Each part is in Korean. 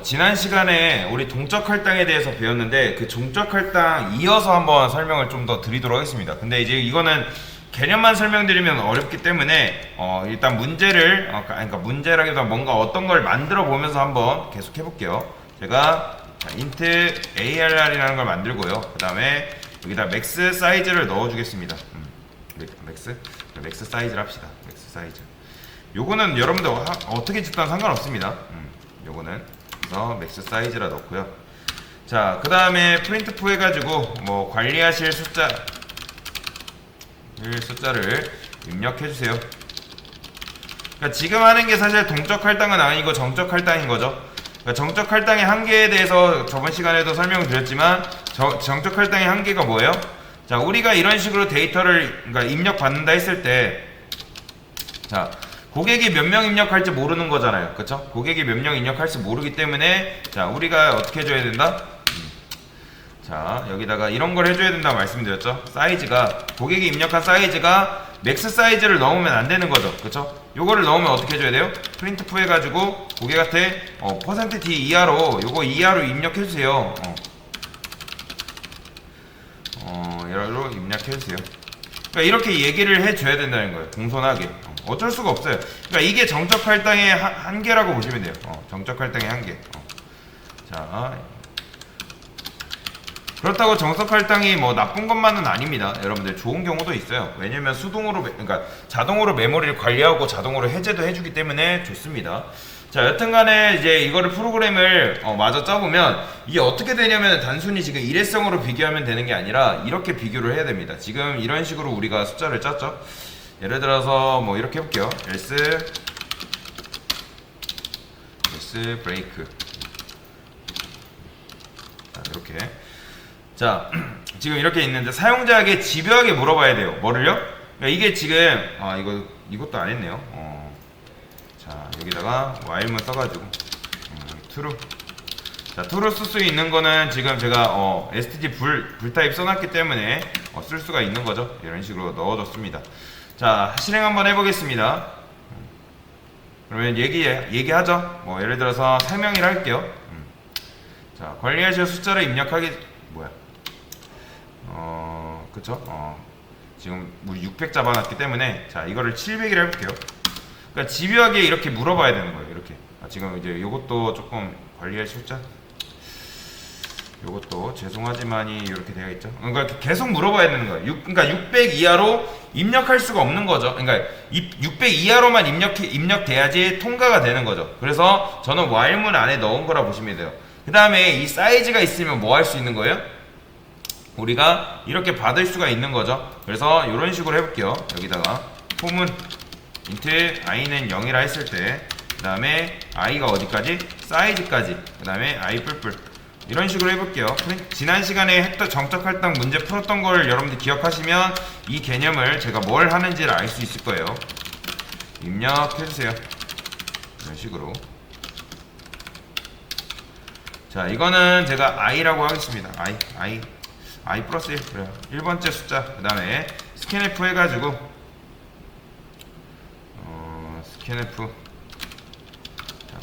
지난 시간에 우리 동적 할당에 대해서 배웠는데 그 동적 할당 이어서 한번 설명을 좀 더 드리도록 하겠습니다. 근데 이제 이거는 개념만 설명드리면 어렵기 때문에 일단 문제를 그러니까 문제라기보다 뭔가 어떤 걸 만들어 보면서 한번 계속 해볼게요. 제가 int arr이라는 걸 만들고요. 그 다음에 여기다 맥스 사이즈를 넣어주겠습니다. 맥스 사이즈를 합시다. 맥스 사이즈. 요거는 여러분들 어떻게 짓든 상관없습니다. 요거는 그래서 맥스 사이즈라 넣고요. 자, 그 다음에 printf 해가지고 뭐 관리하실 숫자를 입력해주세요. 그러니까 지금 하는 게 사실 동적 할당은 아니고 정적 할당인 거죠. 그러니까 정적 할당의 한계에 대해서 저번 시간에도 설명을 드렸지만 정적 할당의 한계가 뭐예요? 자, 우리가 이런 식으로 데이터를 그러니까 입력받는다 했을 때 자, 고객이 몇 명 입력할지 모르는 거잖아요. 그쵸? 고객이 몇 명 입력할지 모르기 때문에 자, 우리가 어떻게 해줘야 된다? 자, 여기다가 이런 걸 해줘야 된다고 말씀드렸죠. 사이즈가 고객이 입력한 사이즈가 맥스 사이즈를 넣으면 안 되는 거죠. 그쵸? 요거를 넣으면 어떻게 해줘야 돼요? printf 해가지고 고객한테 %d 이하로 요거 이하로 입력해주세요. 이하로 입력해주세요. 그러니까 이렇게 얘기를 해줘야 된다는 거예요. 공손하게. 어쩔 수가 없어요. 그러니까 이게 정적 할당의 한계라고 보시면 돼요. 정적 할당의 한계. 자, 그렇다고 정적 할당이 뭐 나쁜 것만은 아닙니다. 여러분들 좋은 경우도 있어요. 왜냐면 수동으로 그러니까 자동으로 메모리를 관리하고 자동으로 해제도 해주기 때문에 좋습니다. 자, 여튼간에 이제 이거를 프로그램을 마저 짜보면 이게 어떻게 되냐면 단순히 지금 일회성으로 비교하면 되는 게 아니라 이렇게 비교를 해야 됩니다. 지금 이런 식으로 우리가 숫자를 짰죠. 예를 들어서 뭐 이렇게 해볼게요. else break. 자, 이렇게. 자, 지금 이렇게 있는데 사용자에게 집요하게 물어봐야 돼요. 뭐를요? 그러니까 이게 지금 이것도 안 했네요. 자, 여기다가 while문 써가지고 true. 자, true 쓸 수 있는 거는 지금 제가 std 불타입 써놨기 때문에 쓸 수가 있는 거죠. 이런 식으로 넣어줬습니다. 자, 실행 한번 해보겠습니다. 그러면 얘기하죠. 뭐 예를 들어서 설명을 할게요. 자, 관리하실 숫자를 입력하기 그쵸? 지금 우리 600 잡아놨기 때문에 자, 이거를 700이라 해볼게요. 그러니까 집요하게 이렇게 물어봐야 되는 거예요. 이렇게. 지금 이제 요것도 조금 관리할 숫자 요것도 죄송하지만이 이렇게 되어 있죠. 그러니까 계속 물어봐야 되는 거예요. 그러니까 600 이하로 입력할 수가 없는 거죠. 그러니까 600 이하로만 입력돼야지 통과가 되는 거죠. 그래서 저는 while문 안에 넣은 거라 보시면 돼요. 그 다음에 이 사이즈가 있으면 뭐 할 수 있는 거예요? 우리가 이렇게 받을 수가 있는 거죠. 그래서 이런 식으로 해볼게요. 여기다가 폼은 int i는 0이라 했을 때 그 다음에 i가 어디까지? 사이즈까지. 그 다음에 i 뿔뿔 이런 식으로 해볼게요. 지난 시간에 했던 정적 할당 문제 풀었던 걸 여러분들 기억하시면 이 개념을 제가 뭘 하는지를 알 수 있을 거예요. 입력해주세요. 이런 식으로. 자, 이거는 제가 i라고 하겠습니다. i 플러스 1. 그래요. 1번째 숫자. 그 다음에 scanf 해가지고 scanf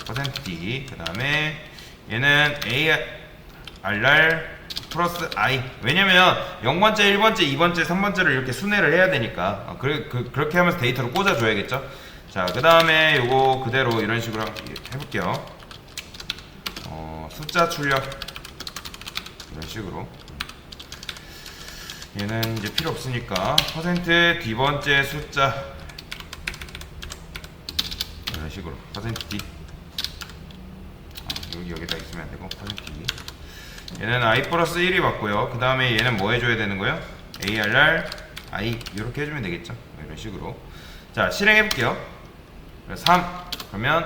%d. 그 다음에 얘는 arr 플러스 i. 왜냐면 0번째, 1번째, 2번째, 3번째를 이렇게 순회를 해야 되니까 그렇게 하면서 데이터를 꽂아줘야겠죠. 자, 그 다음에 요거 그대로 이런 식으로 해볼게요. 숫자 출력 이런 식으로. 얘는 이제 필요 없으니까 %d번째 숫자 이런 식으로 %d. 여기다 있으면 안 되고 %d. 얘는 i 플러스 1이 맞고요. 그 다음에 얘는 뭐 해줘야 되는 거예요? arr i 이렇게 해주면 되겠죠. 이런 식으로. 자, 실행해볼게요. 3 그러면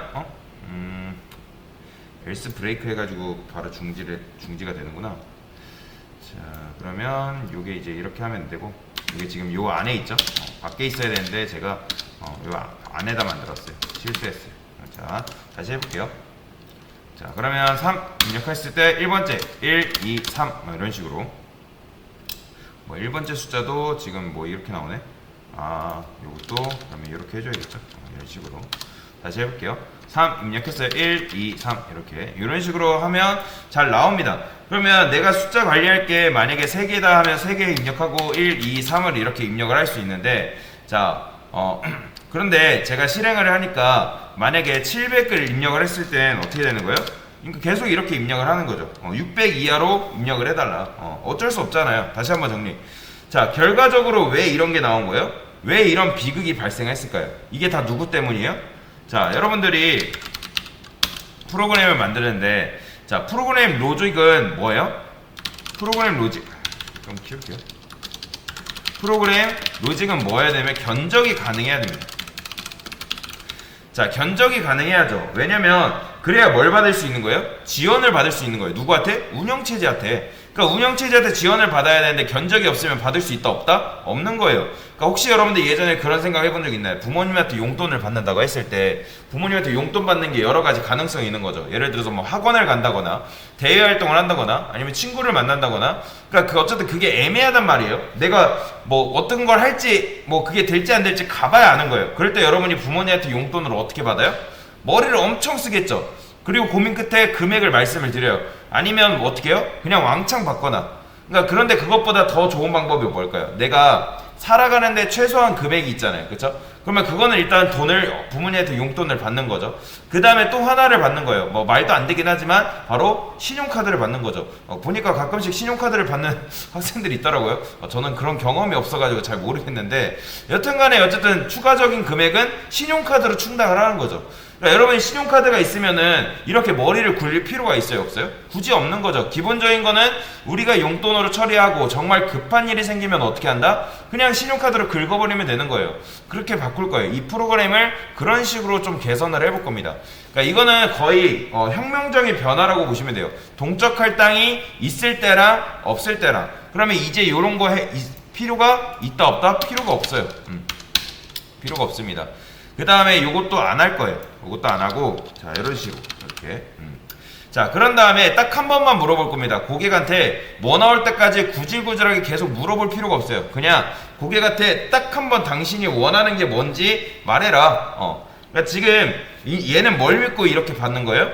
else 브레이크 해가지고 바로 중지가 되는구나. 자, 그러면 요게 이제 이렇게 하면 되고 이게 지금 요 안에 있죠. 밖에 있어야 되는데 제가 요 안에다 만들었어요. 실수했어요. 자, 다시 해볼게요. 자, 그러면 3 입력했을 때 1번째 1, 2, 3 이런 식으로. 뭐 1번째 숫자도 지금 뭐 이렇게 나오네. 요것도 그러면 이렇게 해줘야겠죠. 이런 식으로. 다시 해볼게요. 3 입력했어요. 1, 2, 3 이렇게 이런 식으로 하면 잘 나옵니다. 그러면 내가 숫자 관리할 게 만약에 3개다 하면 3개 입력하고 1, 2, 3을 이렇게 입력을 할 수 있는데 자 그런데 제가 실행을 하니까 만약에 700을 입력을 했을 땐 어떻게 되는 거예요? 그러니까 계속 이렇게 입력을 하는 거죠. 600 이하로 입력을 해달라. 어쩔 수 없잖아요. 다시 한번 정리. 자, 결과적으로 왜 이런 게 나온 거예요? 왜 이런 비극이 발생했을까요? 이게 다 누구 때문이에요? 자, 여러분들이 프로그램을 만드는데, 자, 프로그램 로직은 뭐예요? 프로그램 로직 좀 키울게요. 프로그램 로직은 뭐 해야 되면 견적이 가능해야 됩니다. 자, 견적이 가능해야죠. 왜냐면 그래야 뭘 받을 수 있는 거예요? 지원을 받을 수 있는 거예요. 누구한테? 운영체제한테. 그러니까 운영체제한테 지원을 받아야 되는데 견적이 없으면 받을 수 있다 없다? 없는 거예요. 그러니까 혹시 여러분들 예전에 그런 생각 해본 적 있나요? 부모님한테 용돈을 받는다고 했을 때 부모님한테 용돈 받는 게 여러 가지 가능성이 있는 거죠. 예를 들어서 뭐 학원을 간다거나 대외 활동을 한다거나 아니면 친구를 만난다거나 그러니까 어쨌든 그게 애매하단 말이에요. 내가 뭐 어떤 걸 할지 뭐 그게 될지 안 될지 가봐야 아는 거예요. 그럴 때 여러분이 부모님한테 용돈을 어떻게 받아요? 머리를 엄청 쓰겠죠. 그리고 고민 끝에 금액을 말씀을 드려요. 아니면 어떻게 해요? 그냥 왕창 받거나. 그러니까 그런데 그것보다 더 좋은 방법이 뭘까요? 내가 살아가는데 최소한 금액이 있잖아요. 그렇죠? 그러면 그거는 일단 돈을 부모님한테 용돈을 받는 거죠. 그 다음에 또 하나를 받는 거예요. 뭐 말도 안 되긴 하지만 바로 신용카드를 받는 거죠. 보니까 가끔씩 신용카드를 받는 학생들이 있더라고요. 저는 그런 경험이 없어가지고 잘 모르겠는데 여튼간에 어쨌든 추가적인 금액은 신용카드로 충당을 하는 거죠. 그러니까 여러분이 신용카드가 있으면은 이렇게 머리를 굴릴 필요가 있어요, 없어요? 굳이 없는 거죠. 기본적인 거는 우리가 용돈으로 처리하고 정말 급한 일이 생기면 어떻게 한다? 그냥 신용카드로 긁어버리면 되는 거예요. 그렇게 바꿀 거예요. 이 프로그램을 그런 식으로 좀 개선을 해볼 겁니다. 그러니까 이거는 거의 혁명적인 변화라고 보시면 돼요. 동적 할당이 있을 때랑 없을 때랑. 그러면 이제 이런 거 필요가 있다 없다? 필요가 없어요. 필요가 없습니다. 그 다음에 요것도 안 할 거예요. 요것도 안 하고 자 이런 식으로 이렇게 자 그런 다음에 딱 한 번만 물어볼 겁니다. 고객한테 뭐 나올 때까지 구질구질하게 계속 물어볼 필요가 없어요. 그냥 고객한테 딱 한 번 당신이 원하는 게 뭔지 말해라. 그러니까 지금 얘는 뭘 믿고 이렇게 받는 거예요?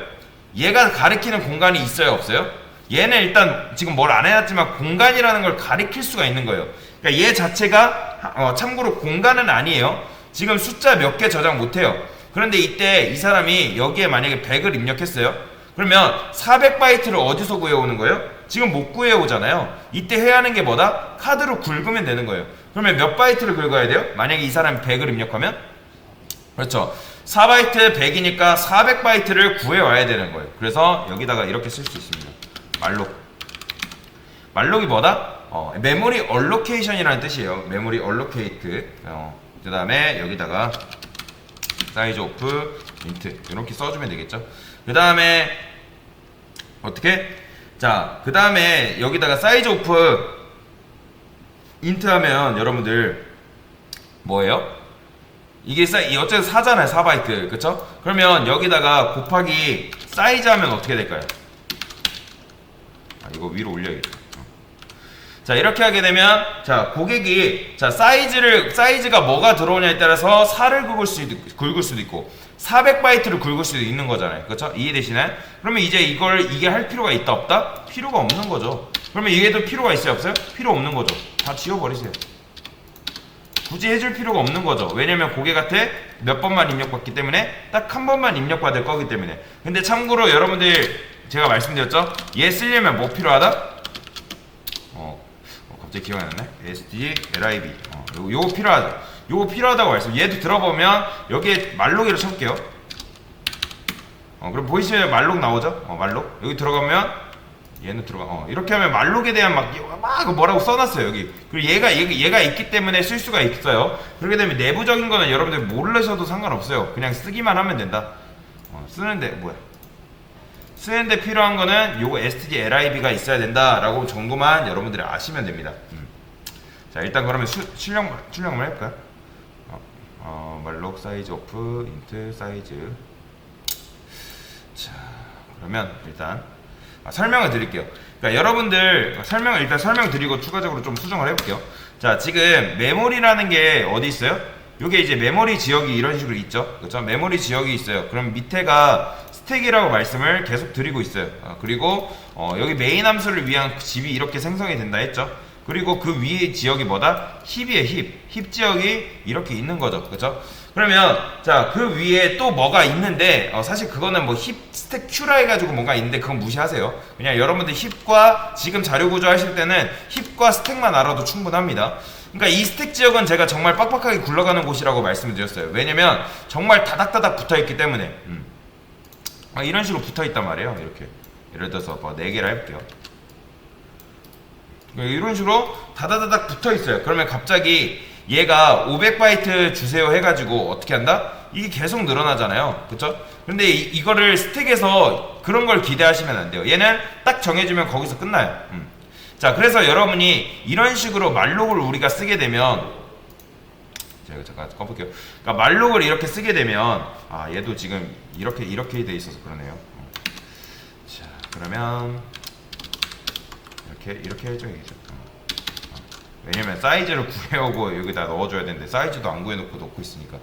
얘가 가리키는 공간이 있어요 없어요? 얘는 일단 지금 뭘 안 해놨지만 공간이라는 걸 가리킬 수가 있는 거예요. 그러니까 얘 자체가 참고로 공간은 아니에요. 지금 숫자 몇 개 저장 못해요. 그런데 이때 이 사람이 여기에 만약에 100을 입력했어요. 그러면 400바이트를 어디서 구해오는 거예요? 지금 못 구해오잖아요. 이때 해야 하는 게 뭐다? 카드로 긁으면 되는 거예요. 그러면 몇 바이트를 긁어야 돼요? 만약에 이 사람이 100을 입력하면? 그렇죠. 4바이트 100이니까 400바이트를 구해와야 되는 거예요. 그래서 여기다가 이렇게 쓸 수 있습니다. 말록. 말록이 뭐다? 메모리 얼로케이션이라는 뜻이에요. 메모리 얼로케이트. 그 다음에 여기다가 사이즈 오프 인트 이렇게 써주면 되겠죠. 그 다음에 어떻게? 자, 그 다음에 여기다가 사이즈 오프 인트 하면 여러분들 뭐예요? 이게 어쨌든 4잖아요. 4바이트 그쵸? 그러면 여기다가 곱하기 사이즈 하면 어떻게 될까요? 이거 위로 올려야겠다. 자 이렇게 하게 되면 자 고객이 자 사이즈가 뭐가 들어오냐에 따라서 4를 긁을 수도 있고 400바이트를 긁을 수도 있는 거잖아요. 그렇죠? 이해되시나요? 그러면 이제 이게 할 필요가 있다 없다? 필요가 없는 거죠. 그러면 얘도 필요가 있어요 없어요? 필요 없는 거죠. 다 지워버리세요. 굳이 해줄 필요가 없는 거죠. 왜냐면 고객한테 몇 번만 입력받기 때문에 딱 한 번만 입력받을 거기 때문에. 근데 참고로 여러분들 제가 말씀드렸죠? 얘 쓰려면 뭐 필요하다? 갑자기 기억이 안 나네. ST, LIB. 요거 필요하죠. 요거 필요하다고 말씀. 얘도 들어보면 여기에 말록이를 쳐볼게요. 그럼 보이시면 말록 나오죠? 말록. 여기 들어가면 얘는 들어가. 이렇게 하면 말록에 대한 막 뭐라고 써놨어요 여기. 그리고 얘가 있기 때문에 쓸 수가 있어요. 그렇게 되면 내부적인 거는 여러분들 모르셔도 상관없어요. 그냥 쓰기만 하면 된다. 쓰는데 필요한 거는 요거 std lib가 있어야 된다라고 정도만 여러분들이 아시면 됩니다. 자 일단 그러면 출력 한번 해볼까요? 말록 사이즈 오프 인트 사이즈. 자 그러면 일단 설명을 드릴게요. 그러니까 여러분들 설명드리고 추가적으로 좀 수정을 해볼게요. 자 지금 메모리라는 게 어디 있어요? 요게 이제 메모리 지역이 이런 식으로 있죠. 그렇죠? 메모리 지역이 있어요. 그럼 밑에가 스택이라고 말씀을 계속 드리고 있어요. 그리고 여기 메인 함수를 위한 집이 이렇게 생성이 된다 했죠. 그리고 그 위에 지역이 뭐다? 힙이에요. 힙 지역이 이렇게 있는 거죠. 그렇죠? 그러면 자, 그 위에 또 뭐가 있는데 사실 그거는 뭐 힙 스택 큐라 해가지고 뭔가 있는데 그건 무시하세요. 그냥 여러분들 힙과 지금 자료 구조 하실 때는 힙과 스택만 알아도 충분합니다. 그러니까 이 스택 지역은 제가 정말 빡빡하게 굴러가는 곳이라고 말씀을 드렸어요. 왜냐면 정말 다닥다닥 붙어있기 때문에 이런 식으로 붙어있단 말이에요. 이렇게 예를 들어서 뭐 4개를 해볼게요. 이런 식으로 다다다닥 붙어있어요. 그러면 갑자기 얘가 500바이트 주세요 해가지고 어떻게 한다? 이게 계속 늘어나잖아요. 그쵸? 근데 이거를 스택에서 그런 걸 기대하시면 안 돼요. 얘는 딱 정해주면 거기서 끝나요. 자, 그래서 여러분이 이런 식으로 말록을 우리가 쓰게 되면, 제가 잠깐 꺼볼게요. 그러니까 말록을 이렇게 쓰게 되면, 얘도 지금 이렇게 돼 있어서 그러네요. 자, 그러면 이렇게 해줘야겠죠. 왜냐면 사이즈를 구해오고 여기다 넣어줘야 되는데 사이즈도 안 구해놓고 넣고 있으니까.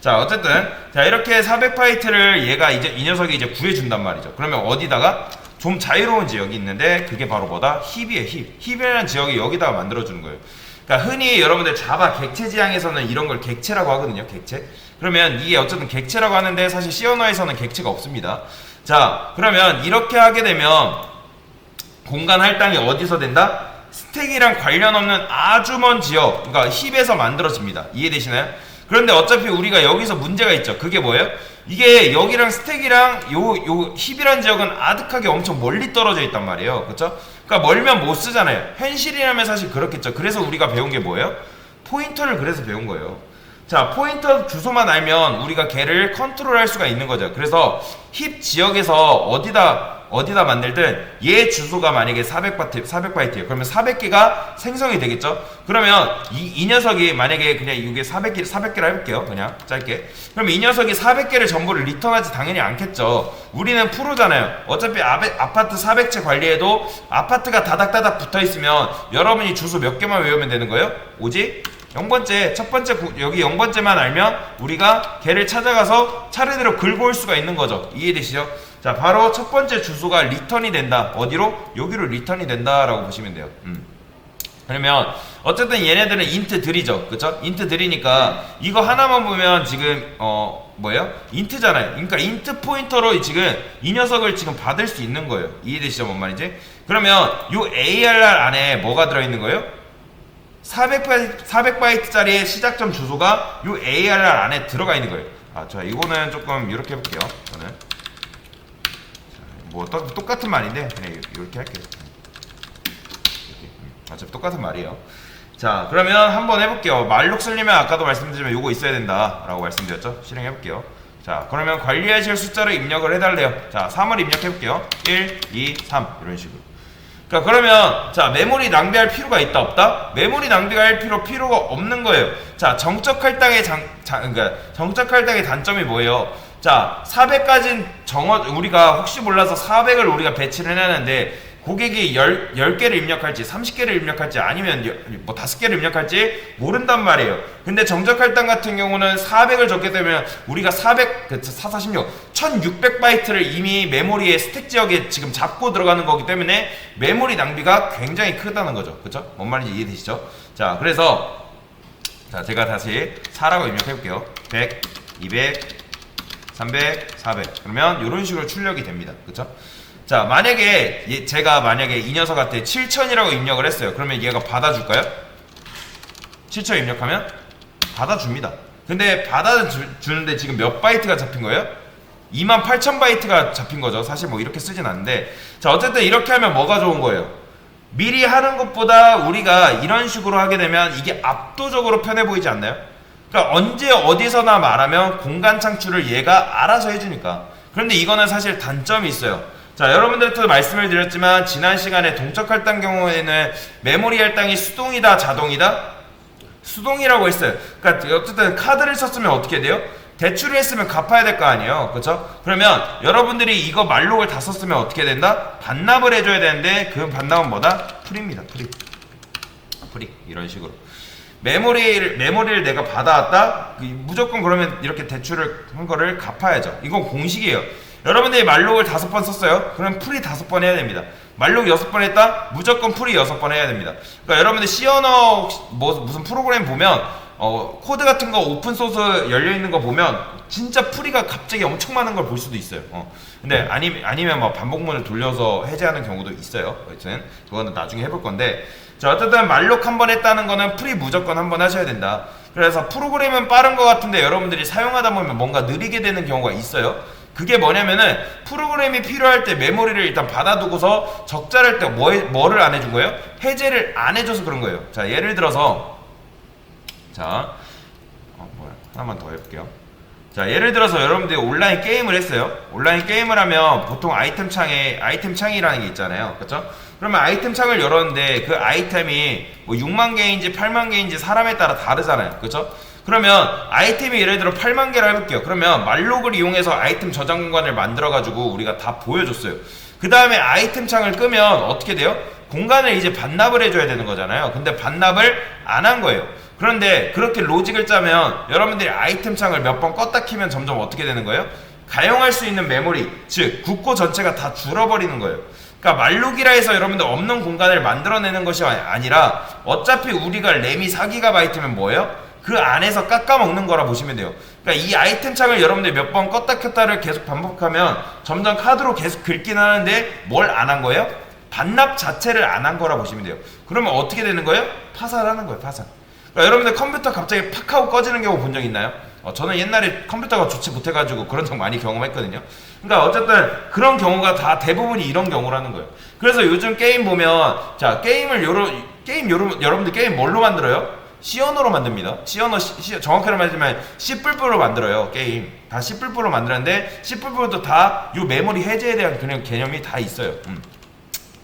자, 어쨌든 자, 이렇게 400바이트를 얘가 이제 이 녀석이 이제 구해준단 말이죠. 그러면 어디다가 좀 자유로운 지역이 있는데 그게 바로 뭐다? 힙이에요. 힙이라는 지역이 여기다가 만들어주는 거예요. 그러니까 흔히 여러분들 자바 객체 지향에서는 이런 걸 객체라고 하거든요. 객체. 그러면 이게 어쨌든 객체라고 하는데 사실 C 언어에서는 객체가 없습니다. 자, 그러면 이렇게 하게 되면 공간 할당이 어디서 된다? 스택이랑 관련 없는 아주 먼 지역, 그러니까 힙에서 만들어집니다. 이해되시나요? 그런데 어차피 우리가 여기서 문제가 있죠. 그게 뭐예요? 이게 여기랑 스택이랑 요 힙이란 지역은 아득하게 엄청 멀리 떨어져 있단 말이에요. 그쵸? 그러니까 멀면 못 쓰잖아요. 현실이라면 사실 그렇겠죠. 그래서 우리가 배운 게 뭐예요? 포인터를 그래서 배운 거예요. 자, 포인터 주소만 알면 우리가 걔를 컨트롤할 수가 있는 거죠. 그래서 힙 지역에서 어디다 만들든 얘 주소가 만약에 400바이트예요. 그러면 400개가 생성이 되겠죠? 그러면 이 녀석이 만약에 그냥 이게 400개라 해볼게요. 그냥 짧게. 그럼 이 녀석이 400개를 전부를 리턴하지 당연히 않겠죠. 우리는 프로잖아요. 어차피 아파트 400채 관리해도 아파트가 다닥다닥 붙어있으면 여러분이 주소 몇 개만 외우면 되는 거예요? 오직 0번째, 첫 번째 여기 0번째만 알면 우리가 걔를 찾아가서 차례대로 긁어 올 수가 있는 거죠. 이해되시죠? 자, 바로 첫 번째 주소가 리턴이 된다. 어디로? 여기로 리턴이 된다라고 보시면 돼요. 그러면 어쨌든 얘네들은 인트들이죠. 그쵸? 인트들이니까 이거 하나만 보면 지금 뭐예요? 인트잖아요. 그러니까 인트 포인터로 지금 이 녀석을 지금 받을 수 있는 거예요. 이해되시죠? 뭔 말인지? 그러면 요 ARR 안에 뭐가 들어있는 거예요? 400바이트짜리 시작점 주소가 요 ARR 안에 들어가 있는 거예요. 자, 이거는 조금 이렇게 해볼게요. 저는 뭐 똑같은 말인데 그냥 이렇게 할게요. 이렇게. 어차피 똑같은 말이에요. 자, 그러면 한번 해볼게요. 말록 쓰려면 아까도 말씀드리면 요거 있어야 된다 라고 말씀드렸죠. 실행해볼게요. 자, 그러면 관리하실 숫자를 입력을 해달래요. 자, 3을 입력해볼게요. 1, 2, 3 이런 식으로. 그러니까 그러면 자, 메모리 낭비할 필요가 있다 없다? 메모리 낭비할 필요가 없는 거예요. 자, 정적 할당의 그러니까 정적 할당의 단점이 뭐예요? 자, 400까지는 우리가 혹시 몰라서 400을 우리가 배치를 해놨는데 고객이 10개를 입력할지 30개를 입력할지 아니면 뭐 5개를 입력할지 모른단 말이에요. 근데 정적 할당 같은 경우는 400을 적게 되면 우리가 446 1600바이트를 이미 메모리의 스택 지역에 지금 잡고 들어가는 거기 때문에 메모리 낭비가 굉장히 크다는 거죠. 그쵸? 뭔 말인지 이해되시죠? 자, 그래서 자, 제가 다시 4라고 입력해 볼게요. 100, 200, 300, 400 그러면 이런 식으로 출력이 됩니다. 그쵸? 자, 만약에 제가 만약에 이 녀석한테 7000이라고 입력을 했어요. 그러면 얘가 받아줄까요? 7000 입력하면 받아줍니다. 근데 받아주는데 지금 몇 바이트가 잡힌 거예요? 28000바이트가 잡힌 거죠. 사실 뭐 이렇게 쓰진 않는데. 자, 어쨌든 이렇게 하면 뭐가 좋은 거예요? 미리 하는 것보다 우리가 이런 식으로 하게 되면 이게 압도적으로 편해 보이지 않나요? 그러니까 언제 어디서나 말하면 공간 창출을 얘가 알아서 해주니까. 그런데 이거는 사실 단점이 있어요. 자, 여러분들한테도 말씀을 드렸지만 지난 시간에 동적 할당 경우에는 메모리 할당이 수동이다 자동이다? 수동이라고 했어요. 그러니까 어쨌든 카드를 썼으면 어떻게 돼요? 대출을 했으면 갚아야 될 거 아니에요. 그쵸? 그러면 여러분들이 이거 말록을 다 썼으면 어떻게 된다? 반납을 해줘야 되는데 그 반납은 뭐다? 풀입니다. 풀이 이런 식으로. 메모리를 내가 받아왔다? 무조건 그러면 이렇게 대출을 한 거를 갚아야죠. 이건 공식이에요. 여러분들이 말록을 5번 썼어요? 그럼 풀이 5번 해야 됩니다. 말록 6번 했다? 무조건 풀이 6번 해야 됩니다. 그러니까 여러분들 C 언어 무슨 프로그램 보면 코드 같은 거 오픈소스 열려있는 거 보면 진짜 풀이가 갑자기 엄청 많은 걸 볼 수도 있어요. 근데 아니면 뭐 반복문을 돌려서 해제하는 경우도 있어요. 하여튼 그거는 나중에 해볼 건데, 자 어쨌든 말록 한 번 했다는 거는 풀이 무조건 한 번 하셔야 된다. 그래서 프로그램은 빠른 것 같은데 여러분들이 사용하다 보면 뭔가 느리게 되는 경우가 있어요. 그게 뭐냐면은 프로그램이 필요할 때 메모리를 일단 받아두고서 적자를 때 뭐를 안 해준 거예요? 해제를 안 해줘서 그런 거예요. 자 예를 들어서 하나만 더 해볼게요. 자 예를 들어서 여러분들이 온라인 게임을 했어요. 온라인 게임을 하면 보통 아이템 창이라는 게 있잖아요. 그렇죠? 그러면 아이템 창을 열었는데 그 아이템이 뭐 6만 개인지 8만 개인지 사람에 따라 다르잖아요. 그렇죠? 그러면 아이템이 예를 들어 8만 개라 해볼게요. 그러면 말록을 이용해서 아이템 저장 공간을 만들어 가지고 우리가 다 보여줬어요. 그 다음에 아이템 창을 끄면 어떻게 돼요? 공간을 이제 반납을 해줘야 되는 거잖아요. 근데 반납을 안 한 거예요. 그런데 그렇게 로직을 짜면 여러분들이 아이템 창을 몇 번 껐다 키면 점점 어떻게 되는 거예요? 가용할 수 있는 메모리, 즉 국고 전체가 다 줄어버리는 거예요. 그러니까 말록이라 해서 여러분들 없는 공간을 만들어내는 것이 아니라 어차피 우리가 램이 4GB면 뭐예요? 그 안에서 깎아먹는 거라 보시면 돼요. 그러니까 이 아이템 창을 여러분들 몇 번 껐다 켰다를 계속 반복하면 점점 카드로 계속 긁긴 하는데 뭘 안 한 거예요? 반납 자체를 안 한 거라 보시면 돼요. 그러면 어떻게 되는 거예요? 파산하는 거예요. 파산. 그러니까 여러분들 컴퓨터 갑자기 팍 하고 꺼지는 경우 본 적 있나요? 저는 옛날에 컴퓨터가 좋지 못해가지고 그런 적 많이 경험했거든요. 그러니까 어쨌든 그런 경우가 다 대부분이 이런 경우라는 거예요. 그래서 요즘 게임 보면 자 여러분들 게임 뭘로 만들어요? C 언어로 만듭니다. C 언어 정확하게 말하자면 C++로 만들어요. 게임 다 C++로 만드는데 C++도 다 요 메모리 해제에 대한 그냥 개념이 다 있어요.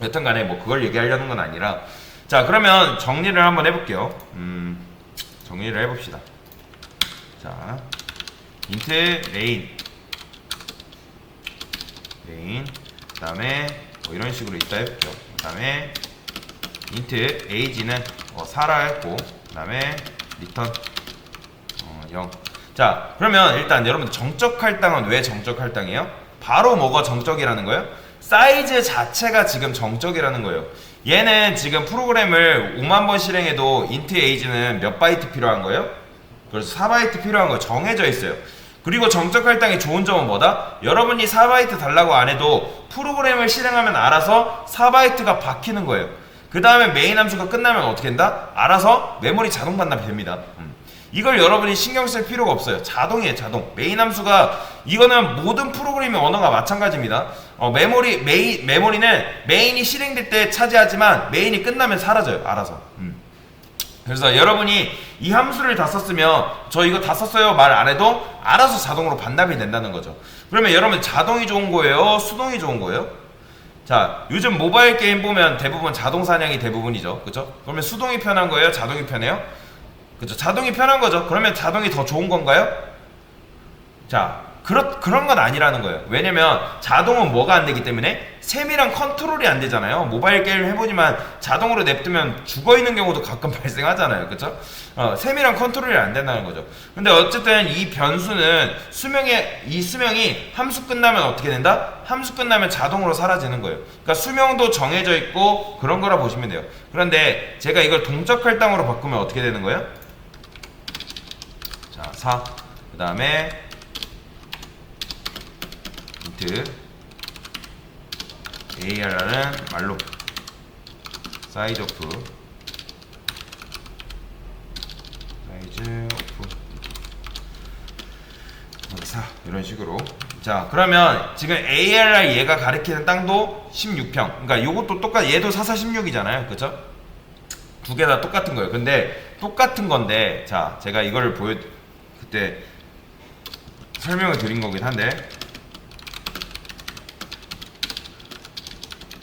여튼간에 뭐 그걸 얘기하려는 건 아니라, 자 그러면 정리를 한번 해볼게요. 정리를 해봅시다. 자 인트 메인 그 다음에 뭐 이런 식으로 있다 해볼게요. 그 다음에 인트 age는 4라 했고, 그 다음에 리턴 0. 자 그러면 일단 여러분 정적 할당은 왜 정적 할당이에요? 바로 뭐가 정적이라는 거예요? 사이즈 자체가 지금 정적이라는 거예요. 얘는 지금 프로그램을 5만 번 실행해도 int age는 몇 바이트 필요한 거예요? 그래서 4바이트 필요한 거 정해져 있어요. 그리고 정적 할당의 좋은 점은 뭐다? 여러분이 4바이트 달라고 안 해도 프로그램을 실행하면 알아서 4바이트가 박히는 거예요. 그 다음에 메인 함수가 끝나면 어떻게 된다? 알아서 메모리 자동 반납이 됩니다. 이걸 여러분이 신경 쓸 필요가 없어요. 자동이에요, 자동. 메인 함수가, 이거는 모든 프로그래밍 언어가 마찬가지입니다. 메모리는 메인이 실행될 때 차지하지만 메인이 끝나면 사라져요, 알아서. 그래서 여러분이 이 함수를 다 썼으면 저 이거 다 썼어요 말 안 해도 알아서 자동으로 반납이 된다는 거죠. 그러면 여러분 자동이 좋은 거예요? 수동이 좋은 거예요? 자 요즘 모바일 게임 보면 대부분 자동 사냥이 대부분이죠. 그죠? 그러면 수동이 편한 거예요? 자동이 편해요? 그죠? 자동이 편한 거죠. 그러면 자동이 더 좋은 건가요? 자 그런 건 아니라는 거예요. 왜냐면 자동은 뭐가 안 되기 때문에 세밀한 컨트롤이 안 되잖아요. 모바일 게임 해보지만 자동으로 냅두면 죽어있는 경우도 가끔 발생하잖아요. 그쵸? 세밀한 컨트롤이 안 된다는 거죠. 근데 어쨌든 이 변수는 이 수명이 함수 끝나면 어떻게 된다? 함수 끝나면 자동으로 사라지는 거예요. 그러니까 수명도 정해져 있고 그런 거라 보시면 돼요. 그런데 제가 이걸 동적 할당으로 바꾸면 어떻게 되는 거예요? 자 4, 그 다음에 인트 ARR은 말로 사이즈 오프 이런 식으로. 자 그러면 지금 ARR 얘가 가리키는 땅도 16평, 그러니까 요것도 얘도 4416이잖아요. 그쵸? 두 개 다 똑같은 거예요. 근데 똑같은 건데, 자 제가 이거를 그때 설명을 드린 거긴 한데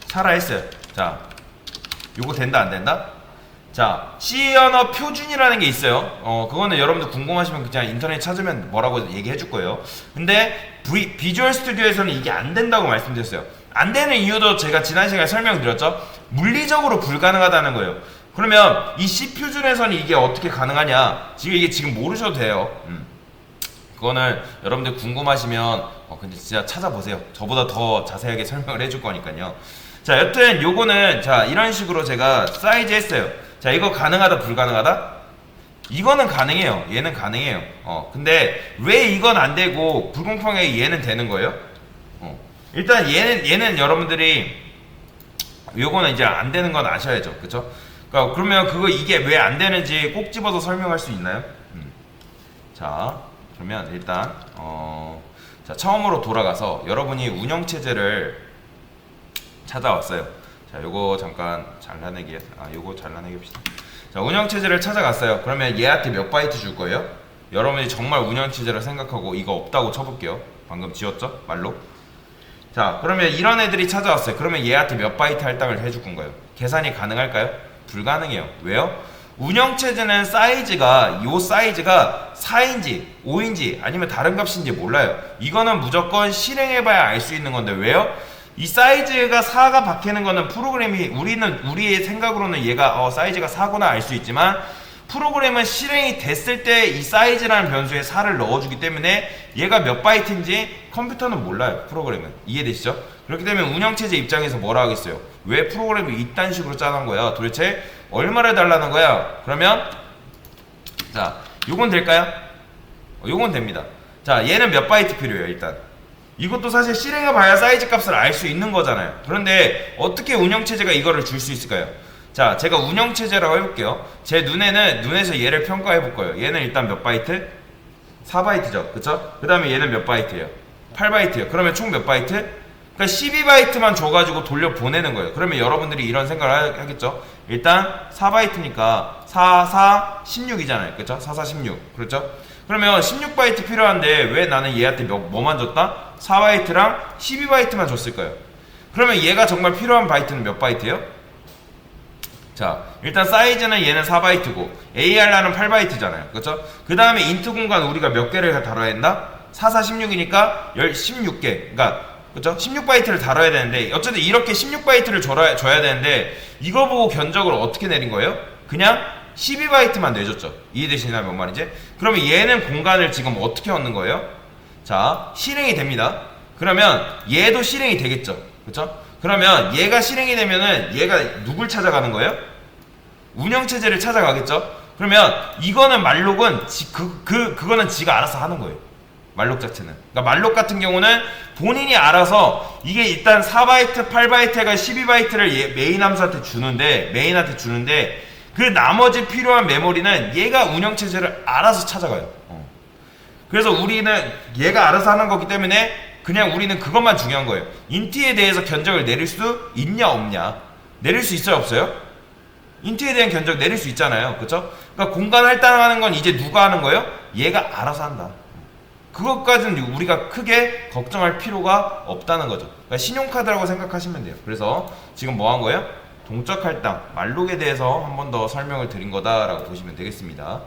살아있어요. 자 요거 된다 안 된다? 자 C 언어 표준이라는 게 있어요. 그거는 여러분들 궁금하시면 그냥 인터넷 찾으면 뭐라고 얘기해 줄 거예요. 근데 비주얼 스튜디오에서는 이게 안 된다고 말씀드렸어요. 안 되는 이유도 제가 지난 시간에 설명드렸죠. 물리적으로 불가능하다는 거예요. 그러면 이 C 표준에서는 이게 어떻게 가능하냐? 지금 모르셔도 돼요. 그거는 여러분들 궁금하시면 근데 진짜 찾아보세요. 저보다 더 자세하게 설명을 해줄 거니까요. 자, 여튼 요거는 자 이런 식으로 제가 사이즈 했어요. 자, 이거 가능하다 불가능하다? 이거는 가능해요. 얘는 가능해요. 근데 왜 이건 안 되고 불공평하게 얘는 되는 거예요? 일단 얘는 여러분들이 요거는 이제 안 되는 건 아셔야죠. 그쵸? 그러니까 그러면 이게 왜 안 되는지 꼭 집어서 설명할 수 있나요? 자, 그러면 일단 자, 처음으로 돌아가서 여러분이 운영체제를 찾아왔어요. 자, 요거 잠깐 잘라내기 요거 잘라내기 합시다. 자, 운영체제를 찾아갔어요. 그러면 얘한테 몇 바이트 줄 거예요? 여러분이 정말 운영체제를 생각하고 이거 없다고 쳐볼게요. 방금 지웠죠? 말로. 자, 그러면 이런 애들이 찾아왔어요. 그러면 얘한테 몇 바이트 할당을 해줄 건가요? 계산이 가능할까요? 불가능해요. 왜요? 운영체제는 사이즈가 4인지 5인지 아니면 다른 값인지 몰라요. 이거는 무조건 실행해봐야 알 수 있는 건데 왜요? 이 사이즈가 4가 박히는 거는 프로그램이 우리의 생각으로는 얘가 사이즈가 4구나 알 수 있지만 프로그램은 실행이 됐을 때 이 사이즈라는 변수에 4를 넣어주기 때문에 얘가 몇 바이트인지 컴퓨터는 몰라요. 프로그램은. 이해되시죠? 그렇기 때문에 운영체제 입장에서 뭐라 하겠어요? 왜 프로그램을 이딴 식으로 짜는 거야? 도대체 얼마를 달라는 거야? 그러면 자, 요건 될까요? 요건 됩니다. 자, 얘는 몇 바이트 필요해요? 일단 이것도 사실 실행해봐야 사이즈 값을 알 수 있는 거잖아요. 그런데 어떻게 운영체제가 이거를 줄 수 있을까요? 자, 제가 운영체제라고 해볼게요. 제 눈에서 얘를 평가해볼 거예요. 얘는 일단 몇 바이트? 4바이트죠. 그쵸? 그 다음에 얘는 몇 바이트예요? 8바이트예요. 그러면 총 몇 바이트? 그러니까 12바이트만 줘가지고 돌려보내는 거예요. 그러면 여러분들이 이런 생각을 하겠죠? 일단 4바이트니까 4, 4, 16이잖아요. 그쵸? 4, 4, 16. 그렇죠? 그러면 16바이트 필요한데 왜 나는 얘한테 뭐만 줬다? 4바이트랑 12바이트만 줬을까요? 그러면 얘가 정말 필요한 바이트는 몇 바이트예요? 자, 일단 사이즈는 얘는 4바이트고 AR라는 8바이트잖아요. 그렇죠? 그 다음에 인트 공간 우리가 몇 개를 다뤄야 된다? 4, 4, 16이니까 16개. 그러니까 그렇죠? 16바이트를 다뤄야 되는데 어쨌든 이렇게 16바이트를 줘야 되는데 이거 보고 견적을 어떻게 내린 거예요? 그냥 12바이트만 내줬죠. 이해되시나요? 뭔 말인지? 그러면 얘는 공간을 지금 어떻게 얻는 거예요? 자, 실행이 됩니다. 그러면 얘도 실행이 되겠죠. 그렇죠? 그러면 얘가 실행이 되면은 얘가 누굴 찾아가는 거예요? 운영체제를 찾아가겠죠? 그러면 이거는 말록은 그거는 지가 알아서 하는 거예요. 말록 자체는. 그러니까 말록 같은 경우는 본인이 알아서 이게 일단 4바이트, 8바이트가 12바이트를 메인 함수한테 주는데 그 나머지 필요한 메모리는 얘가 운영체제를 알아서 찾아가요. 그래서 우리는 얘가 알아서 하는 거기 때문에 그냥 우리는 그것만 중요한 거예요. 인트에 대해서 견적을 내릴 수 있냐 없냐. 내릴 수 있어요 없어요? 인트에 대한 견적 내릴 수 있잖아요. 그쵸? 그러니까 공간 할당하는 건 이제 누가 하는 거예요? 얘가 알아서 한다. 그것까지는 우리가 크게 걱정할 필요가 없다는 거죠. 그러니까 신용카드라고 생각하시면 돼요. 그래서 지금 뭐 한 거예요? 동적 할당, 말록에 대해서 한 번 더 설명을 드린 거다라고 보시면 되겠습니다.